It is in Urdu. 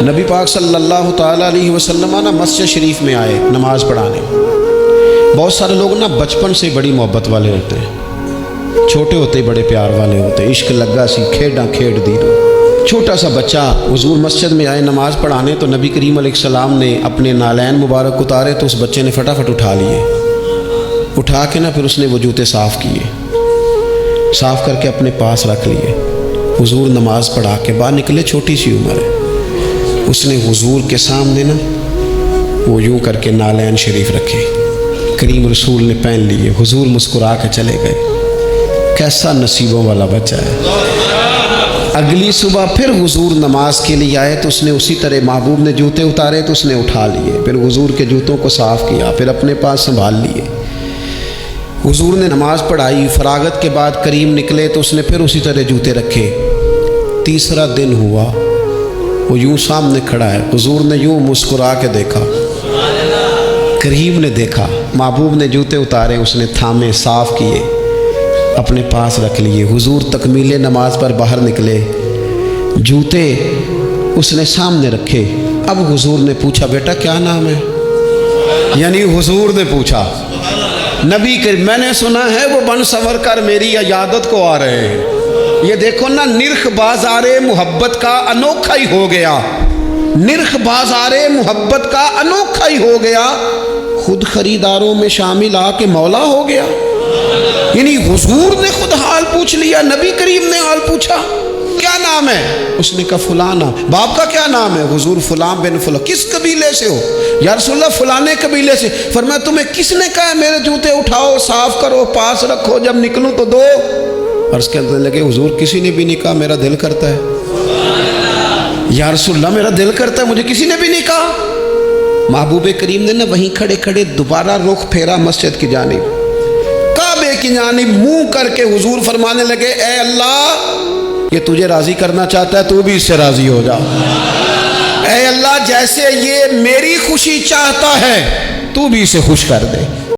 نبی پاک صلی اللہ تعالیٰ علیہ وسلم نا مسجد شریف میں آئے نماز پڑھانے۔ بہت سارے لوگ نا بچپن سے بڑی محبت والے ہوتے ہیں، چھوٹے ہوتے بڑے پیار والے ہوتے ہیں، عشق لگا سی کھیڈاں کھیڈ دی۔ چھوٹا سا بچہ حضور مسجد میں آئے نماز پڑھانے تو نبی کریم علیہ السلام نے اپنے نالین مبارک اتارے تو اس بچے نے فٹافٹ اٹھا لیے، اٹھا کے نا پھر اس نے وہ جوتے صاف کیے، صاف کر کے اپنے پاس رکھ لیے۔ حضور نماز پڑھا کے باہر نکلے، چھوٹی سی عمر ہے، اس نے حضور کے سامنے نا وہ یوں کر کے نالین شریف رکھے، کریم رسول نے پہن لیے، حضور مسکرا کے چلے گئے۔ کیسا نصیبوں والا بچہ ہے۔ اگلی صبح پھر حضور نماز کے لیے آئے تو اس نے اسی طرح محبوب نے جوتے اتارے تو اس نے اٹھا لیے، پھر حضور کے جوتوں کو صاف کیا، پھر اپنے پاس سنبھال لیے۔ حضور نے نماز پڑھائی، فراغت کے بعد کریم نکلے تو اس نے پھر اسی طرح جوتے رکھے۔ تیسرا دن ہوا، وہ یوں سامنے کھڑا ہے، حضور نے یوں مسکرا کے دیکھا، کریم نے دیکھا، محبوب نے جوتے اتارے، اس نے تھامے، صاف کیے، اپنے پاس رکھ لیے۔ حضور تکمیل نماز پر باہر نکلے، جوتے اس نے سامنے رکھے۔ اب حضور نے پوچھا بیٹا کیا نام ہے؟ یعنی حضور نے پوچھا، نبی کریم میں نے سنا ہے وہ بن سنور کر میری عیادت کو آ رہے ہیں، یہ دیکھو نا نرخ بازار محبت کا انوکھا ہی ہو گیا، نرخ بازار محبت کا انوکھا ہی ہو گیا، خود خریداروں میں شامل آ کے مولا ہو گیا۔ یعنی حضور نے خود حال پوچھ لیا، نبی کریم نے حال پوچھا کیا نام ہے؟ اس نے کہا فلاں نام۔ باپ کا کیا نام ہے؟ حضور فلاں بن فلاں۔ کس قبیلے سے ہو؟ یا رسول اللہ فلانے قبیلے سے۔ فرمایا تمہیں کس نے کہا ہے میرے جوتے اٹھاؤ، صاف کرو، پاس رکھو، جب نکلوں تو دو؟ عرض کرنے لگے حضور کسی نے بھی نہیں کہا، میرا دل کرتا ہے۔ یا رسول اللہ میرا دل کرتا ہے، مجھے کسی نے بھی نہیں کہا۔ محبوب کریم نے نا وہیں کھڑے کھڑے دوبارہ رخ پھیرا مسجد کی جانب، کعبے کی جانب منہ کر کے حضور فرمانے لگے اے اللہ یہ تجھے راضی کرنا چاہتا ہے تو بھی اس سے راضی ہو جا، اے اللہ جیسے یہ میری خوشی چاہتا ہے تو بھی اسے خوش کر دے۔